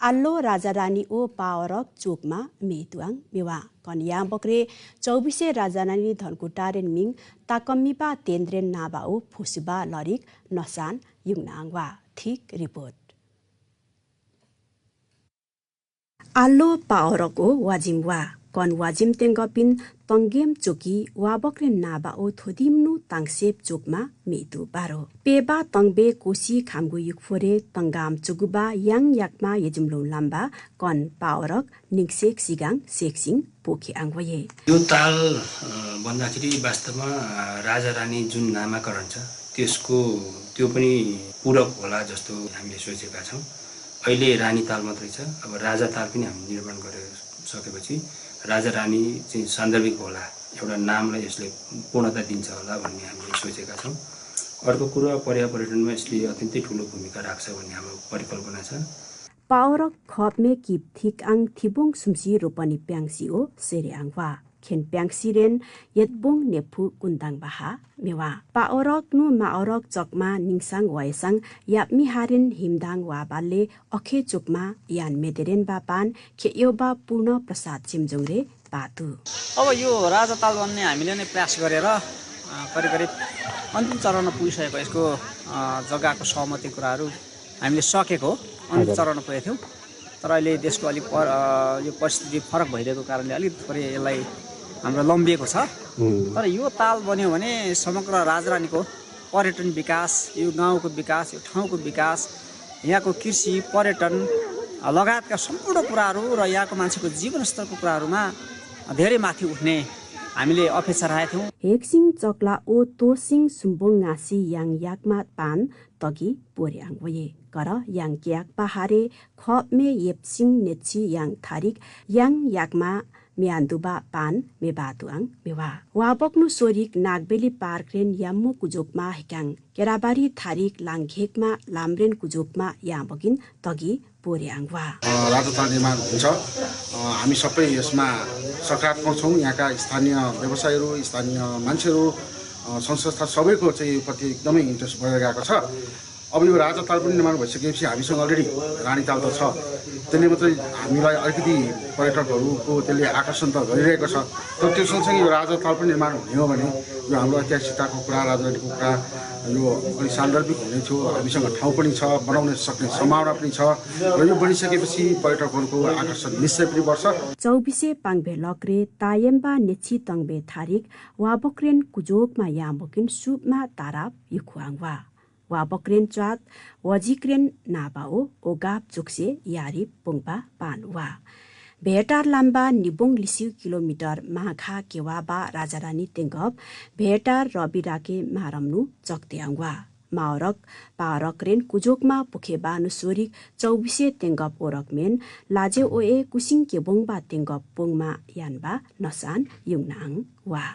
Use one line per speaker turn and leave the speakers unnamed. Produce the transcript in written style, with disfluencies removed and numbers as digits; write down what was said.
आल्लो राजा रानी ओ पावरक चोकमा मेतुआङ मेवा कन्याङ बक्रे 24 राजा रानी धनकुटारेन मिङ ताकम्मिपा तेन्द्रेन नाबाओ फुसुबा लरिक नसान युङनाङवा ठीक रिपोर्ट आल्लो पावरको वाजिमवा कन वाजिम तेंगपिन तंगेम चोकी वाबक्रे नाबाओ थोदिमनु ताङसेप चोकमा मेतु बारो पेबा तंगबे कोसी खामगु युकफोरे तंगाम चुगुबा याङ याकमा यजुमलो लाम्बा कन पावरक निक्सेक सिगाङ सेक्सिङ पोखे आङवये
यो ताल भन्दाखेरि वास्तवमा राजा रानी जुन नामाकरण छ त्यसको त्यो पनि पूरक होला जस्तो हामीले सोचेका छौं। अहिले रानी ताल मात्रै छ, अब राजा ताल पनि हामी निर्माण गरेर सकेपछि राजा रानी चाहिँ सान्दर्भिक होला, एउटा नामलाई यसले पूर्णता दिन्छ होला भन्ने हामीले सोचेका छौं। अर्को कुरा पर्यावरणमा यसले अत्यन्तै ठूलो भूमिका राख्छ भन्ने हाम्रो परिकल्पना छ।
पावरक खपमे किप थिक आङ थिबोङ सुमसी रोपनी प्याङसी ओ सेरे आङवा खेन प्याङसी रेन यतबोङ नेफु कुन्दाङ बाहा मेवा पावरक नु मावरक चकमा निङसाङ वायसाङ यापमी हारेन हिमदाङ वाबाले अखे चोकमा यान मेदेरेन बापान खेयोबा पूर्ण प्रसाद चिमजोङरे बातु
अब यो राजा ताल बन्ने हामीले नै प्रयास गरेर करिब अन्तिम चरणमा पुगिसकेको यसको जग्गाको सहमति कुराहरू हामीले सकेको अन्तिम चरणमा पुगेको थियौं। तर अहिले देशको अलि यो परिस्थिति फरक भइरहेको कारणले अलि थोरै यसलाई हाम्रो लम्बिएको छ। तर यो ताल बन्यो भने समग्र राजरानीको पर्यटन विकास, यो गाउँको विकास, यो ठाउँको विकास, यहाँको कृषि पर्यटन लगायतका सम्पूर्ण कुराहरू र यहाँको मान्छेको जीवनस्तरको कुराहरूमा धेरै माथि उठ्ने हामीले अपेक्षा राखेका थियौं।
हेक्सिङ चक्ला ओ तोसिङ सुम्बोङ नासी याङ याकमा पान तगी पोरे आङवये कर याङ क्याक पहारे खपमे येप्सिङ नेछि याङ थारिक याङ याकमा म्यान्दुबा पान मेबातुआङ मेवा वाबक्नु सोरिक नागबेली पार्क रेन याम्मो कुजोकमा हिकाङ केराबारी थारिक लाङघेकमा लामरेन कुजोकमा याबगिन तगी पोरे आङवा
राजताल निर्माण हुन्छ। हामी सबै यसमा सकारात्मक छौं। यहाँका स्थानीय व्यवसायीहरू, स्थानीय मान्छेहरू, संस्था सबैको चाहिँ प्रति एकदमै इन्ट्रेस्ट बढेर गएको छ। अब यो राजाताल पनि निर्माण भइसकेपछि हामीसँग अलरेडी रानीताल त छ, त्यसले मात्रै हामीलाई अलिकति पर्यटकहरूको त्यसले आकर्षण त गरिरहेको छ। तर त्यो सँगसँगै यो राजाताल पनि निर्माण हुने हो भने यो हाम्रो ऐतिहासिकताको कुरा, राजनीतिको कुरा यो अलि सान्दर्भिक हुने थियो। हामीसँग ठाउँ पनि छ, बनाउन सक्ने सम्भावना पनि छ र यो बनिसकेपछि पर्यटकहरूको आकर्षण निश्चय पनि बढ्छ।
24 पाङभे लक्रे तायम्बा नेछि तङबे थारिक वाबक्रेन कुजोकमा याबकिन सुपमा ताराप युखुआङवा वाबक्रेन चात वजिक्रेन नाबाओ ओगाप चुक्से यारी पुङबा पानुवा भेटार लाम्बा निबोङ लिसिउ किलोमिटर माखा केवाबा राजारानी तेंगप भेटार रबिराके मारमनु चक्तेआङवा मावरक पावरकरेन कुजोकमा पुखेबानु सोरिक 24 तेंगप ओरकमेन लाजे ओए कुसिङ केबोङबा तेंगप पोङमा यानबा नसान युङनाङ वा